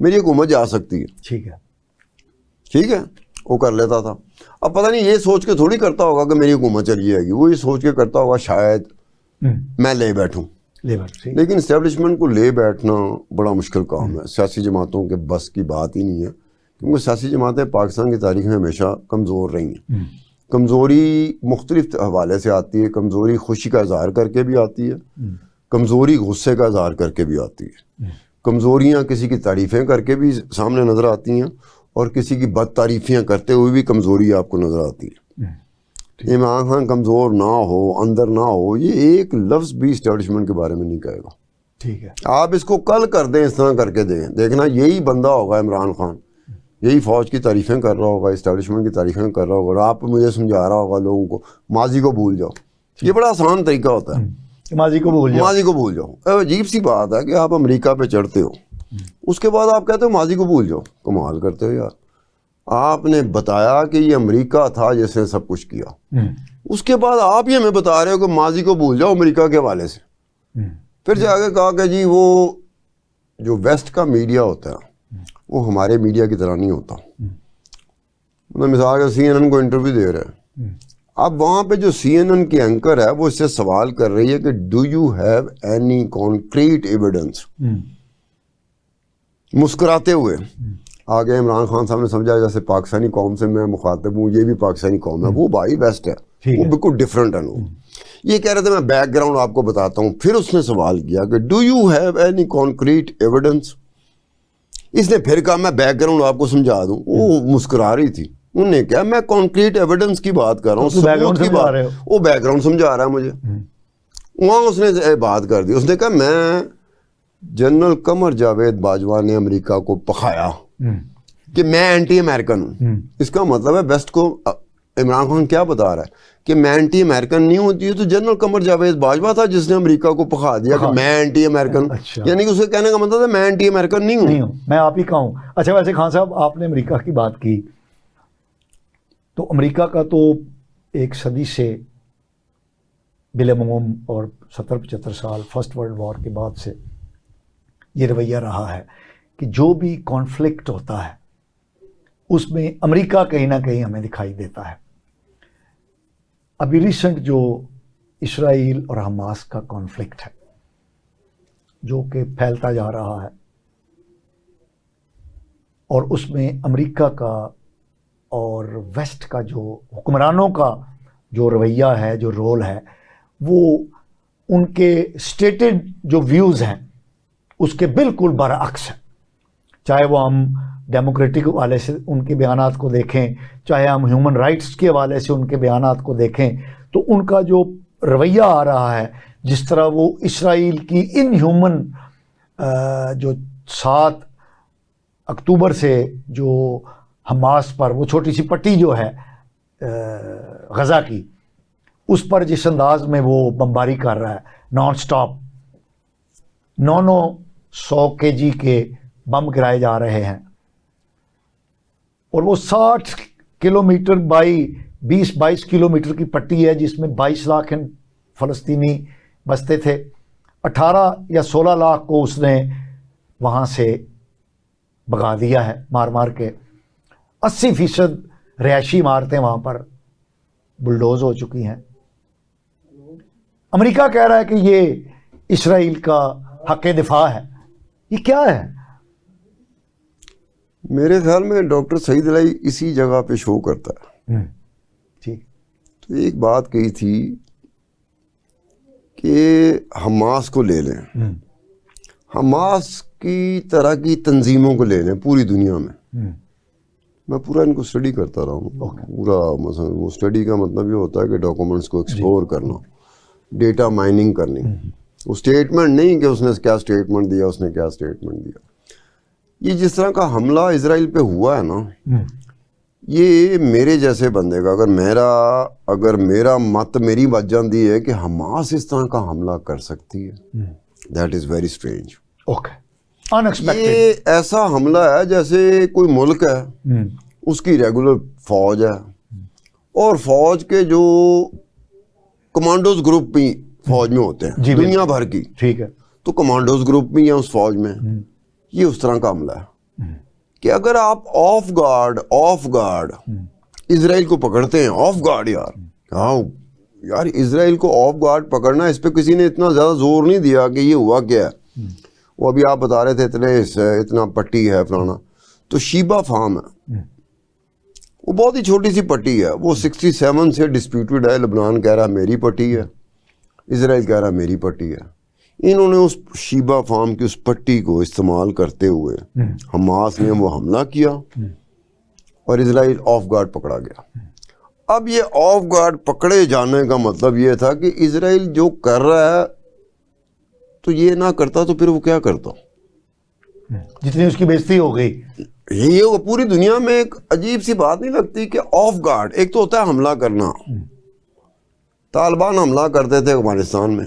میری حکومت جا سکتی ہے. ٹھیک ہے، وہ کر لیتا تھا. اب پتہ نہیں یہ سوچ کے تھوڑی کرتا ہوگا کہ میری حکومت چلی جائے گی، وہ یہ سوچ کے کرتا ہوگا شاید میں لے بیٹھوں. لیکن اسٹیبلشمنٹ کو لے بیٹھنا بڑا مشکل کام ہے. سیاسی جماعتوں کے بس کی بات ہی نہیں ہے، کیونکہ سیاسی جماعتیں پاکستان کی تاریخ میں ہمیشہ کمزور رہی ہیں. کمزوری مختلف حوالے سے آتی ہے. کمزوری خوشی کا اظہار کر کے بھی آتی ہے, کمزوری غصے کا اظہار کر کے بھی آتی ہے. کمزوریاں کسی کی تعریفیں کر کے بھی سامنے نظر آتی ہیں, اور کسی کی بد تعریفیاں کرتے ہوئے بھی کمزوری آپ کو نظر آتی ہے. عمران خان کمزور نہ ہو, اندر نہ ہو, یہ ایک لفظ بھی اسٹیبلشمنٹ کے بارے میں نہیں کہے گا. ٹھیک ہے, آپ اس کو کل کر دیں, اس طرح کر کے دیں, دیکھنا یہی بندہ ہوگا عمران خان, یہی فوج کی تعریفیں کر رہا ہوگا, اسٹیبلشمنٹ کی تعریفیں کر رہا ہوگا, اور آپ مجھے سمجھا رہا ہوگا لوگوں کو ماضی کو بھول جاؤ. یہ بڑا آسان طریقہ ہوتا ہے, ماضی کو بھول جاؤ. ماضی کو بھول جاؤ. عجیب سی بات ہے کہ آپ امریکہ پہ چڑھتے ہو, اس کے بعد آپ کہتے ہو ماضی کو بھول جاؤ. کمال کرتے ہو یار. آپ نے بتایا کہ یہ امریکہ تھا جس نے سب کچھ کیا, اس کے بعد آپ یہ ہمیں بتا رہے ہو کہ ماضی کو بھول جاؤ امریکہ کے حوالے سے. پھر جا کے کہا کہ جی وہ جو ویسٹ کا میڈیا ہوتا ہے وہ ہمارے میڈیا کی طرح نہیں ہوتا. مثال کے سی این این کو انٹرویو دے رہے ہیں, اب وہاں پہ جو سی این این کی اینکر ہے وہ اس سے سوال کر رہی ہے کہ do you have any concrete evidence, مسکراتے ہوئے. آگے عمران خان صاحب نے سمجھا جیسے پاکستانی قوم سے میں مخاطب ہوں, یہ بھی پاکستانی قوم ہے. وہ بھائی ویسٹ ہے, وہ بالکل ڈفرینٹ ہے. لوگ یہ کہہ رہے تھے میں بیک گراؤنڈ آپ کو بتاتا ہوں. پھر اس نے سوال کیا کہ do you have any concrete evidence. اس نے پھر کہا میں بیک گراؤنڈ آپ کو سمجھا دوں. وہ مسکرا رہی تھی. انہوں نے کہا میں کانکریٹ ایویڈنس کی بات کر رہا ہوں, ثبوت کی بات. وہ بیک گراؤنڈ سمجھا رہا ہے مجھے. وہاں اس نے بات کر دی. اس نے کہا میں جنرل قمر جاوید باجوہ نے امریکہ کو پکھایا کہ میں اینٹی امریکن ہوں. اس کا مطلب ہے ویسٹ کو عمران خان کیا بتا رہا ہے کہ میں اینٹی امریکن نہیں ہوتی ہے تو جنرل قمر جاوید باجوہ تھا جس نے امریکہ کو پکھا دیا کہ میں اینٹی امریکن. یعنی کہ اسے کہنے کا مطلب ہے میں اینٹی امریکن نہیں ہوں, میں آپ ہی کا ہوں. اچھا ویسے خان صاحب آپ نے امریکہ کی بات کی, تو امریکہ کا تو ایک صدی سے بالعموم اور 70-75 سال فرسٹ ورلڈ وار کے بعد سے یہ رویہ رہا ہے کہ جو بھی کانفلکٹ ہوتا ہے اس میں امریکہ کہیں نہ کہیں ہمیں دکھائی دیتا ہے. ابھی ریسنٹ جو اسرائیل اور حماس کا کانفلکٹ ہے جو کہ پھیلتا جا رہا ہے, اور اس میں امریکہ کا اور ویسٹ کا جو حکمرانوں کا جو رویہ ہے, جو رول ہے, وہ ان کے سٹیٹڈ جو ویوز ہیں اس کے بالکل برعکس ہے. چاہے وہ ہم ڈیموکریٹک حوالے سے ان کے بیانات کو دیکھیں, چاہے ہم ہیومن رائٹس کے حوالے سے ان کے بیانات کو دیکھیں, تو ان کا جو رویہ آ رہا ہے, جس طرح وہ اسرائیل کی ان ہیومن جو 7 اکتوبر سے جو حماس پر وہ چھوٹی سی پٹی جو ہے غزہ کی, اس پر جس انداز میں وہ بمباری کر رہا ہے, نان سٹاپ 900 kg کے بم گرائے جا رہے ہیں, اور وہ 60 کلومیٹر بائی 20-22 کلومیٹر کی پٹی ہے جس میں 22 لاکھ فلسطینی بستے تھے. 18 یا 16 لاکھ کو اس نے وہاں سے بھگا دیا ہے مار مار کے. 80% رہائشی عمارتیں وہاں پر بلڈوز ہو چکی ہیں. امریکہ کہہ رہا ہے کہ یہ اسرائیل کا حق دفاع ہے. یہ کیا ہے؟ میرے خیال میں ڈاکٹر سعید علائی اسی جگہ پہ شو کرتا ہے. ٹھیک. تو ایک بات کہی تھی کہ حماس کو لے لیں, حماس کی طرح کی تنظیموں کو لے لیں پوری دنیا میں. میں پورا ان کو اسٹڈی کرتا رہا ہوں. پورا مثلا وہ اسٹڈی کا مطلب یہ ہوتا ہے کہ ڈاکومنٹس کو ایکسپلور کرنا, ڈیٹا مائننگ کرنی. وہ اسٹیٹمنٹ نہیں کہ اس نے کیا اسٹیٹمنٹ دیا, اس نے کیا اسٹیٹمنٹ دیا. یہ جس طرح کا حملہ اسرائیل پہ ہوا ہے نا, یہ میرے جیسے بندے کا اگر میرا مت میری بات جاندی ہے کہ حماس اس طرح کا حملہ کر سکتی ہے, دیٹ از ویری اسٹرینج. یہ ایسا حملہ ہے جیسے کوئی ملک ہے, اس کی ریگولر فوج ہے, اور فوج کے جو کمانڈوز گروپ بھی فوج میں ہوتے ہیں دنیا بھر کی. ٹھیک ہے. تو کمانڈوز گروپ بھی ہیں اس فوج میں. یہ اس طرح کا حملہ ہے کہ اگر آپ آف گارڈ اسرائیل کو پکڑتے ہیں, آف گارڈ یار اسرائیل کو آف گارڈ پکڑنا, اس پہ کسی نے اتنا زیادہ زور نہیں دیا کہ یہ ہوا کیا ہے. وہ ابھی آپ بتا رہے تھے اتنا پٹی ہے فلانا, تو شیبا فارم ہے, وہ بہت ہی چھوٹی سی پٹی ہے، وہ 67 سے ڈسپیوٹڈ ہے، لبنان کہہ رہا میری پٹی ہے، اسرائیل کہہ رہا میری پٹی ہے. انہوں نے اس شیبہ فارم کی اس پٹی کو استعمال کرتے ہوئے حماس نے وہ حملہ کیا اور اسرائیل آف گارڈ پکڑا گیا. اب یہ آف گارڈ پکڑے جانے کا مطلب یہ تھا کہ اسرائیل جو کر رہا ہے تو یہ نہ کرتا تو پھر وہ کیا کرتا. جتنی اس کی بےزتی ہو گئی. یہ پوری دنیا میں ایک عجیب سی بات نہیں لگتی کہ آف گارڈ، ایک تو ہوتا ہے حملہ کرنا، طالبان حملہ کرتے تھے افغانستان میں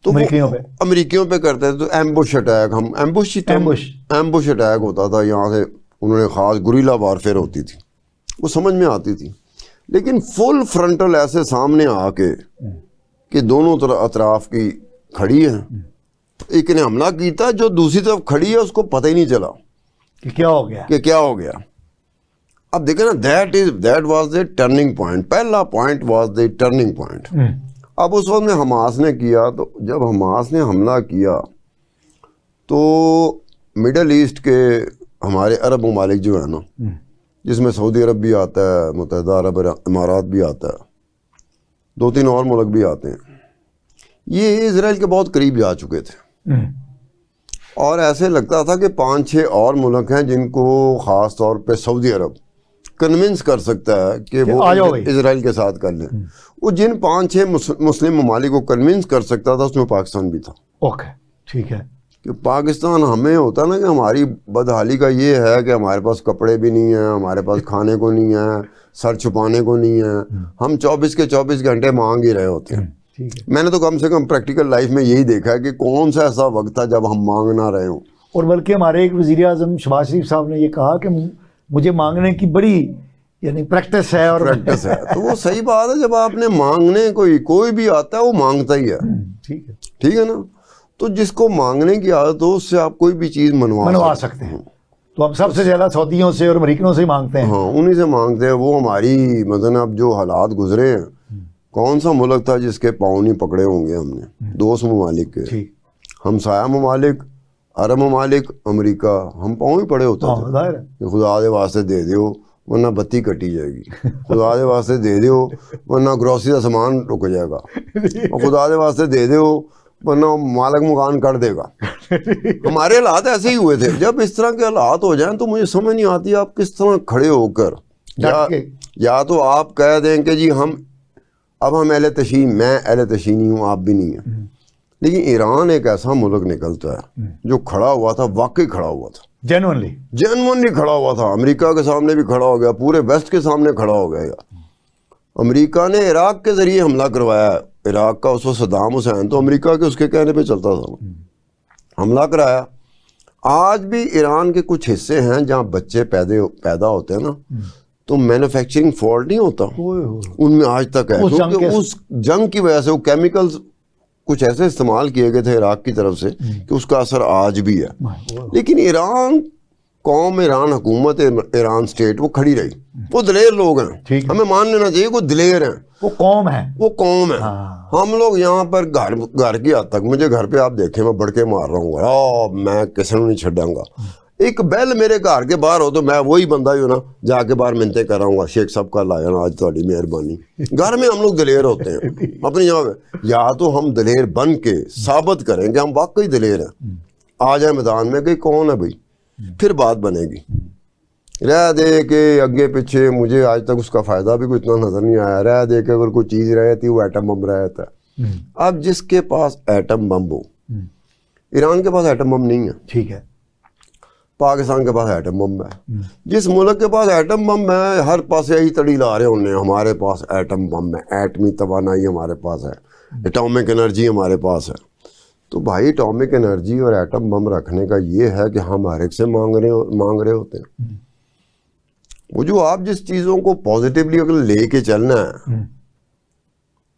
تو امریکیوں پہ کرتے تھے، تو ایمبوش اٹیک، ہم ایمبوش اٹیک ہوتا تھا یہاں سے، انہوں نے خاص گوریلا وارفیئر ہوتی تھی، وہ سمجھ میں آتی تھی. لیکن فل فرنٹل ایسے سامنے آ کے کہ دونوں اطراف کی کھڑی ہے، ایک نے حملہ کیتا، جو دوسری طرف کھڑی ہے اس کو پتہ ہی نہیں چلا کہ کیا ہو گیا. اب دیکھیں نا، that was the turning point, پہلا point was the turning point. اب اس وقت میں حماس نے کیا، تو جب حماس نے حملہ کیا تو مڈل ایسٹ کے ہمارے عرب ممالک جو ہے نا، جس میں سعودی عرب بھی آتا ہے، متحدہ عرب امارات بھی آتا ہے، 2-3 اور ملک بھی آتے ہیں، یہ اسرائیل کے بہت قریب جا چکے تھے. اور ایسے لگتا تھا کہ 5-6 اور ملک ہیں جن کو خاص طور پہ سعودی عرب کنونس کر سکتا ہے کہ وہ اسرائیل کے ساتھ کر لیں. وہ جن 5-6 مسلم ممالک کو کنونس کر سکتا تھا اس میں پاکستان بھی تھا. اوکے ٹھیک ہے. کہ پاکستان ہمیں ہوتا نا کہ ہماری بدحالی کا یہ ہے کہ ہمارے پاس کپڑے بھی نہیں ہیں، ہمارے پاس کھانے کو نہیں ہے، سر چھپانے کو نہیں ہے، ہم 24 کے 24 گھنٹے مانگ ہی رہے ہوتے ہیں. میں نے تو کم سے کم پریکٹیکل لائف میں یہی دیکھا ہے کہ کون سا ایسا وقت تھا جب ہم مانگ نہ رہے ہوں. اور بلکہ ہمارے ایک وزیر اعظم شہباز شریف صاحب نے یہ کہا کہ مجھے مانگنے کی بڑی یعنی پریکٹس ہے. اور پریکٹس ہے تو وہ صحیح بات ہے، جب آپ نے مانگنے کوئی بھی آتا ہے وہ مانگتا ہی ہے. ٹھیک ہے نا. تو جس کو مانگنے کی عادت ہو اس سے آپ کوئی بھی چیز منوا سکتے ہیں. تو ہم سب سے زیادہ سعودیوں سے اور امریکنوں سے ہی مانگتے ہیں. ہاں انہی سے مانگتے ہیں. وہ ہماری مثلاً اب جو حالات گزرے ہیں، کون سا ملک تھا جس کے پاؤں نہیں پکڑے ہوں گے ہم نے؟ دوست ممالک کے، ہمسایہ ممالک، عرب ممالک، امریکہ، ہم پاؤں ہی پڑے ہوتے تھے. خدا دے واسطے دے دیو ورنہ بتی کٹی جائے گی، خدا دے واسطے دے دیو ورنہ گروسری کا سامان رک جائے گا، اور خدا دے واسطے دے دیو ورنہ مالک مکان کر دے گا. ہمارے حالات ایسے ہی ہوئے تھے. جب اس طرح کے حالات ہو جائیں تو مجھے سمجھ نہیں آتی آپ کس طرح کھڑے ہو کر، یا تو آپ کہہ دیں کہ جی ہم اہل تشیع، میں اہل تشیع نہیں ہوں، آپ بھی نہیں ہیں. لیکن ایران ایک ایسا ملک نکلتا ہے جو کھڑا ہوا تھا، واقعی کھڑا ہوا تھا، جینوئنلی کھڑا ہوا تھا. امریکہ کے سامنے بھی کھڑا ہو گیا، پورے ویسٹ کے سامنے کھڑا ہو گیا. امریکہ نے عراق کے ذریعے حملہ کروایا. عراق کا اس وقت صدام حسین تو امریکہ کے اس کے کہنے پہ چلتا تھا، حملہ کرایا. آج بھی ایران کے کچھ حصے ہیں جہاں بچے پیدا ہوتے ہیں نا، تو مینوفیکچرنگ فالٹ نہیں ہوتا ان میں آج تک ہے، کیونکہ اس جنگ کی وجہ سے وہ کیمیکلز کچھ ایسے استعمال کیے گئے تھے عراق کی طرف سے کہ اس کا اثر آج بھی ہے. لیکن ایران قوم، ایران حکومت، ایران سٹیٹ وہ کھڑی رہی. وہ دلیر لوگ ہیں، ہمیں مان لینا چاہیے وہ دلیر ہیں، وہ قوم ہے. ہم لوگ یہاں پر گھر کی حد تک، مجھے گھر پہ آپ دیکھیں میں بڑھ کے مار رہا ہوں، میں کسی نے نہیں چھڈاں گا. ایک بیل میرے گھر کے باہر ہو تو میں وہی بندہ ہی ہوں نا، جا کے باہر منتیں کر رہا ہوں گا، شیخ صاحب کا لایا نا آج تہاڈی مہربانی. گھر میں ہم لوگ دلیر ہوتے ہیں اپنی جگہ پہ. یا تو ہم دلیر بن کے ثابت کریں کہ ہم واقعی دلیر ہیں، آ جائیں میدان میں کہ کون ہے بھائی، پھر بات بنے گی. رہ دے کہ اگے پیچھے مجھے آج تک اس کا فائدہ بھی کوئی اتنا نظر نہیں آیا. رہ دے کہ اگر کوئی چیز رہتی وہ ایٹم بم رہتا ہے. اب جس کے پاس ایٹم بم ہو، ایران کے پاس ایٹم بم نہیں ہے، ٹھیک ہے، پاکستان کے پاس ایٹم بم ہے. جس ملک کے پاس ایٹم بم ہے ہر پاس یہی تڑی لا رہے ہونے، ہمارے پاس ایٹم بم ہے، ایٹمی توانائی ہمارے پاس ہے، اٹامک انرجی ہمارے پاس ہے. تو بھائی اٹامک انرجی اور ایٹم بم رکھنے کا یہ ہے کہ ہم ہر ایک سے مانگ رہے ہوتے ہیں. وہ جو آپ جس چیزوں کو پازیٹیولی اگر لے کے چلنا ہے،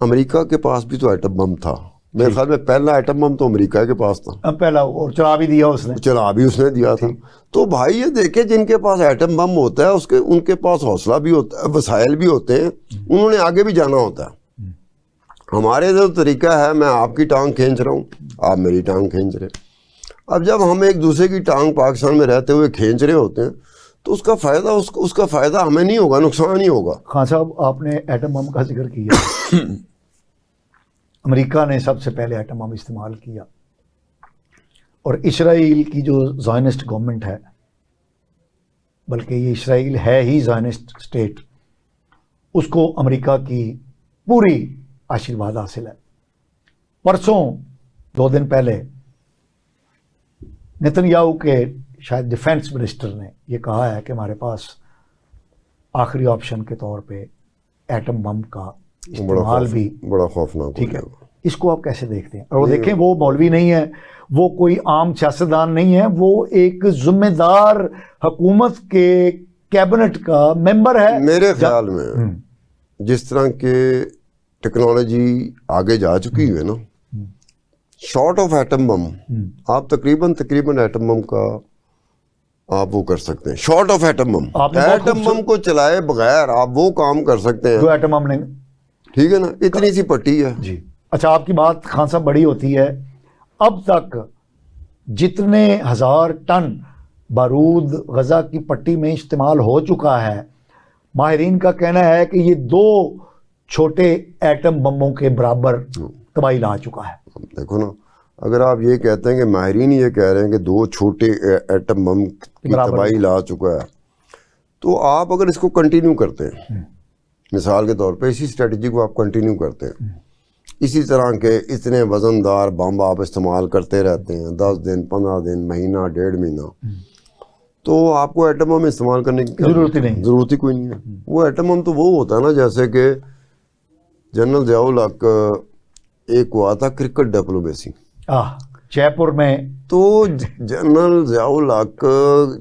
امریکہ کے پاس بھی تو ایٹم بم تھا. میرے خیال میں پہلا ایٹم بم تو امریکہ کے پاس تھا، پہلا، اور چلا بھی دیا تھا. تو بھائی یہ دیکھیں جن کے پاس ایٹم بم ہوتا ہے ان کے پاس حوصلہ بھی ہوتا ہے، وسائل بھی ہوتے ہیں، انہوں نے آگے بھی جانا ہوتا ہے. ہمارے جو طریقہ ہے، میں آپ کی ٹانگ کھینچ رہا ہوں، آپ میری ٹانگ کھینچ رہے. اب جب ہم ایک دوسرے کی ٹانگ پاکستان میں رہتے ہوئے کھینچ رہے ہوتے ہیں تو اس کا فائدہ ہمیں نہیں ہوگا، نقصان ہی ہوگا. خان صاحب آپ نے ایٹم بم کا ذکر کیا. امریکہ نے سب سے پہلے ایٹم بم استعمال کیا، اور اسرائیل کی جو زائنسٹ گورنمنٹ ہے، بلکہ یہ اسرائیل ہے ہی زائنسٹ اسٹیٹ، اس کو امریکہ کی پوری آشیرواد حاصل ہے. پرسوں 2 دن پہلے نتن یاہو کے شاید ڈیفینس منسٹر نے یہ کہا ہے کہ ہمارے پاس آخری آپشن کے طور پہ ایٹم بم کا استعمال بھی بڑا خوفناک. ٹھیک ہے، اس کو آپ کیسے دیکھتے ہیں؟ اور وہ دیکھیں، وہ مولوی نہیں ہے، وہ کوئی عام سیاستدان نہیں ہے، وہ ایک ذمہ دار حکومت کے کیبنٹ کا ممبر ہے. میرے خیال میں جس طرح کے ٹیکنالوجی آگے جا چکی ہے نا، شارٹ آف ایٹم بم آپ تقریباً ایٹم بم کا آپ وہ کر سکتے ہیں. شارٹ آف ایٹم بم کو چلائے بغیر آپ وہ کام کر سکتے ہیں جو ایٹم بم نے. ٹھیک ہے نا، اتنی سی پٹی ہے. جی اچھا، آپ کی بات خان صاحب بڑی ہوتی ہے. اب تک جتنے 1000 ٹن بارود غزہ کی پٹی میں استعمال ہو چکا ہے، ماہرین کا کہنا ہے کہ یہ 2 چھوٹے ایٹم بموں کے برابر تباہی لا چکا ہے. دیکھو نا، اگر آپ یہ کہتے ہیں کہ ماہرین یہ کہہ رہے ہیں کہ 2 چھوٹے ایٹم بم کی تباہی لا چکا ہے، تو آپ اگر اس کو کنٹینیو کرتے ہیں، مثال کے طور پہ اسی اسٹریٹجی کو آپ کنٹینیو کرتے ہیں، اسی طرح کے اتنے وزن دار بم آپ استعمال کرتے رہتے ہیں 10 دن 15 دن مہینہ 1.5 مہینہ، تو آپ کو ایٹم بم استعمال کرنے کی ضرورت ہی کوئی نہیں ہے. وہ ایٹم بم تو وہ ہوتا ہے نا، جیسے کہ جنرل ضیاء الحق ایک ہوا تھا کرکٹ ڈپلومیسی جے پور میں، تو جنرل ضیاء الحق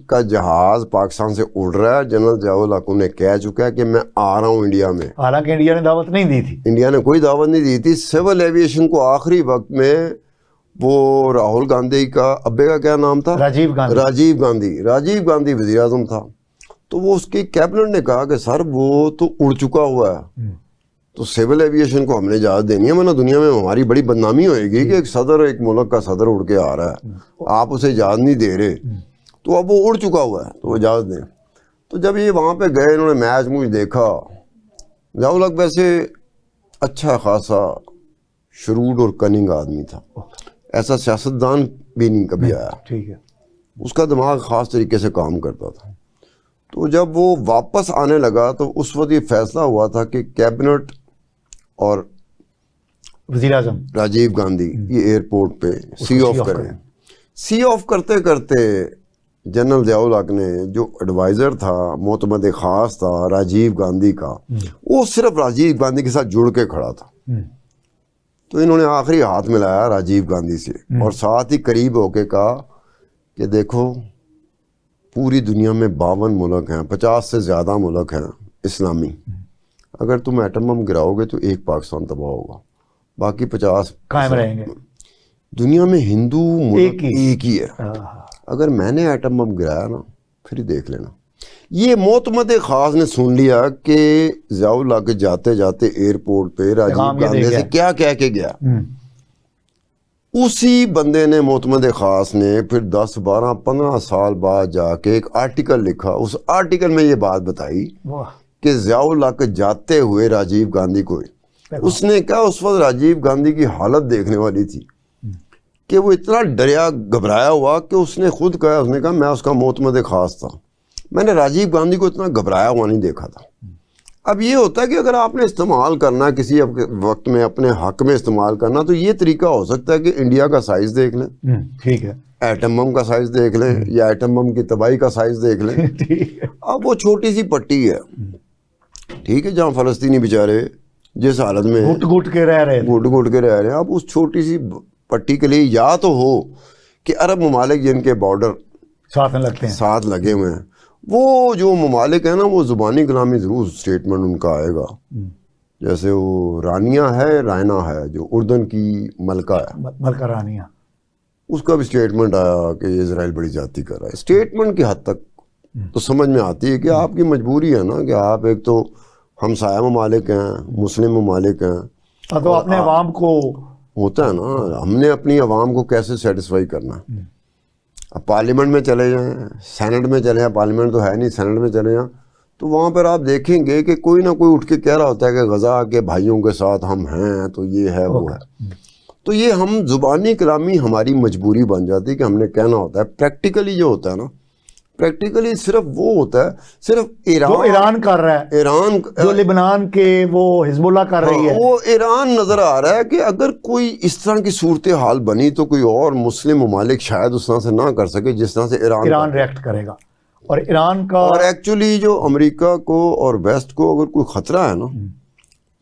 کا جہاز پاکستان سے اڑ رہا ہے. جنرل ضیاء الحق نے کہہ چکا ہے کہ میں آ رہا ہوں انڈیا میں. حالانکہ انڈیا نے دعوت نہیں دی تھی. انڈیا نے کوئی دعوت نہیں دی تھی. سول ایویشن کو آخری وقت میں وہ راہل گاندھی کا ابے کا کیا نام تھا؟ راجیو گاندھی وزیر اعظم تھا. تو وہ اس کی کیبنٹ نے کہا کہ سر وہ تو اڑ چکا ہوا ہے، تو سول ایویشن کو ہم نے اجازت دینی ہے، ورنہ دنیا میں ہماری بڑی بدنامی ہوئے گی کہ ایک ملک کا صدر اڑ کے آ رہا ہے، آپ اسے اجازت نہیں دے رہے. تو اب وہ اڑ چکا ہوا ہے تو وہ اجازت دیں. تو جب یہ وہاں پہ گئے، انہوں نے میچ مجھ دیکھا. ضیاء الحق ویسے اچھا خاصا شروڈ اور کننگ آدمی تھا، ایسا سیاستدان بھی نہیں کبھی آیا. ٹھیک ہے، اس کا دماغ خاص طریقے سے کام کرتا تھا. تو جب وہ واپس آنے لگا تو اس وقت یہ فیصلہ ہوا تھا کہ کیبنٹ اور وزیر اعظم راجیو گاندھی یہ ایئرپورٹ پہ سی آف کریں. سی آف کرتے کرتے جنرل ضیاء الحق نے جو ایڈوائزر تھا، معتمد خاص تھا راجیو گاندھی کا، وہ صرف راجیو گاندھی کے ساتھ جڑ کے کھڑا تھا. تو انہوں نے آخری ہاتھ ملایا راجیو گاندھی سے اور ساتھ ہی قریب ہو کے کہا کہ دیکھو پوری دنیا میں 52 ملک ہیں، 50 سے زیادہ ملک ہیں اسلامی، اگر تم ایٹم بم گراؤ گے تو ایک پاکستان تباہ ہوگا، باقی 50 قائم رہیں گے. دنیا میں ہندو ملک ایک ہی ہے. اگر میں نے ایٹم بم گرایا نا پھر دیکھ لینا. یہ معتمد خاص نے سن لیا کہ ضیاء الحق جاتے جاتے ایئرپورٹ پہ راجیو گاندھی سے کیا کہہ کے گیا. اسی بندے نے، معتمد خاص نے، پھر 10 12 15 سال بعد جا کے ایک آرٹیکل لکھا. اس آرٹیکل میں یہ بات بتائی کہ ضیاء الحق جاتے ہوئے راجیو گاندھی کو، اس نے کہا اس وقت راجیو گاندھی کی حالت دیکھنے والی تھی کہ وہ اتنا ڈریا گھبرایا ہوا کہ اس نے خود کہا، اس نے کہا میں اس کا معتمد خاص تھا، میں نے راجیو گاندھی کو اتنا گھبرایا ہوا نہیں دیکھا تھا. اب یہ ہوتا ہے کہ اگر آپ نے استعمال کرنا کسی وقت میں اپنے حق میں استعمال کرنا، تو یہ طریقہ ہو سکتا ہے کہ انڈیا کا سائز دیکھ لیں، ٹھیک ہے، ایٹم بم کا سائز دیکھ لیں، یا ایٹم بم کی تباہی کا سائز دیکھ لیں. اب وہ چھوٹی سی پٹی ہے، ٹھیک ہے، جہاں فلسطینی بیچارے جس حالت میں گھٹ کے رہ رہے ہیں. اب اس چھوٹی سی پٹی کے لیے یا تو ہو کہ عرب ممالک جن کے بارڈر ساتھ لگے ہوئے ہیں، وہ جو ممالک ہیں نا، وہ زبانی کلامی ضرور اسٹیٹمنٹ ان کا آئے گا. جیسے وہ رانیہ ہے، رائنا ہے جو اردن کی ملکہ ہے، ملکہ رانیہ، اس کا بھی اسٹیٹمنٹ آیا کہ اسرائیل بڑی زیادتی کر رہا ہے. اسٹیٹمنٹ کی حد تک تو سمجھ میں آتی ہے کہ آپ کی مجبوری ہے نا کہ آپ ایک تو ہمسایہ ممالک ہیں، مسلم ممالک ہیں، تو اپنے عوام کو ہوتا ہے نا، ہم نے اپنی عوام کو کیسے سیٹسفائی کرنا ہے. اب پارلیمنٹ میں چلے جائیں، سینٹ میں چلے جائیں، پارلیمنٹ تو ہے نہیں، سینٹ میں چلے جائیں، تو وہاں پر آپ دیکھیں گے کہ کوئی نہ کوئی اٹھ کے کہہ رہا ہوتا ہے کہ غزہ کے بھائیوں کے ساتھ ہم ہیں، تو یہ ہے وہ ہے. تو یہ ہم زبانی کلامی ہماری مجبوری بن جاتی ہے کہ ہم نے کہنا ہوتا ہے. پریکٹیکلی جو ہوتا ہے نا، پریکٹیکلی صرف وہ ہوتا ہے، صرف جو ایران کر رہا ہے، ایران جو لبنان کے وہ حزب اللہ کر رہی ہے، وہ ایران نظر آ رہا ہے کہ اگر کوئی اس طرح کی صورتحال بنی تو کوئی اور مسلم ممالک شاید اس طرح سے نہ کر سکے جس طرح سے ایران ریئیکٹ کرے گا. اور ایران کا، اور ایکچولی جو امریکہ کو اور ویسٹ کو اگر کوئی خطرہ ہے نا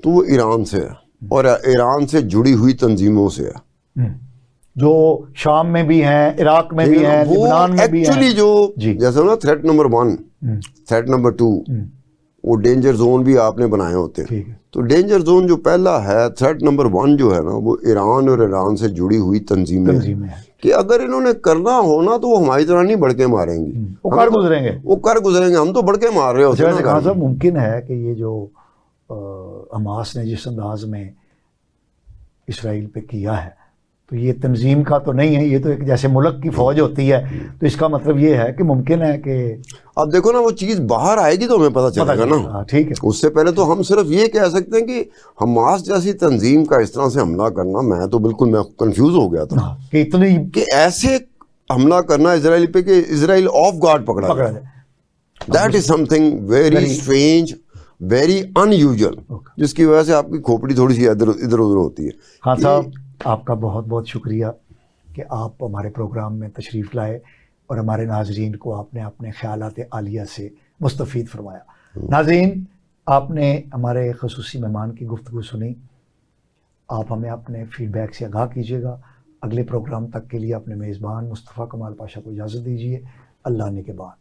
تو وہ ایران سے ہے، اور ایران سے جڑی ہوئی تنظیموں سے ہے، جو شام میں بھی ہیں، عراق میں بھی ہیں، لبنان میں بھی ہیں. ایکچولی جو جیسے نا تھریٹ نمبر 1، تھریٹ نمبر 2، وہ ڈینجر زون بھی آپ نے بنائے ہوتے ہیں. تو ڈینجر زون جو پہلا ہے، تھریٹ نمبر 1 جو ہے نا، وہ ایران اور ایران سے جڑی ہوئی تنظیمیں ہیں کہ اگر انہوں نے کرنا ہونا تو وہ ہماری طرح نہیں بڑکے ماریں گی، وہ کر گزریں گے. ہم تو بڑکے مار رہے ہوتے ہیں. خان صاحب، ممکن ہے کہ یہ جو حماس نے جس انداز میں اسرائیل پہ کیا ہے، تو یہ تنظیم کا تو نہیں ہے، یہ تو ایک جیسے ملک کی فوج ہوتی ہے، تو اس کا مطلب یہ ہے کہ ممکن ہے کہ اب دیکھو نا، وہ چیز باہر آئے گی تو ہمیں پتہ چلے گا نا. ٹھیک ہے. اس سے پہلے تو ہم صرف یہ کہہ سکتے ہیں کہ حماس جیسی تنظیم کا اس طرح سے حملہ کرنا، میں کنفیوز ہو گیا تھا کہ اتنی کہ ایسے حملہ کرنا اسرائیل پہ کہ اسرائیل آف گارڈ پکڑا جائے. That is some thing very strange, very in usual, جس کی وجہ سے آپ کی کھوپڑی تھوڑی سی ادھر ادھر ہوتی ہے. ہاں صاحب، آپ کا بہت بہت شکریہ کہ آپ ہمارے پروگرام میں تشریف لائے اور ہمارے ناظرین کو آپ نے اپنے خیالات عالیہ سے مستفید فرمایا. ناظرین، آپ نے ہمارے خصوصی مہمان کی گفتگو سنی. آپ ہمیں اپنے فیڈ بیک سے آگاہ کیجیے گا. اگلے پروگرام تک کے لیے اپنے میزبان مصطفیٰ کمال پاشا کو اجازت دیجیے. اللہ نے کے بعد.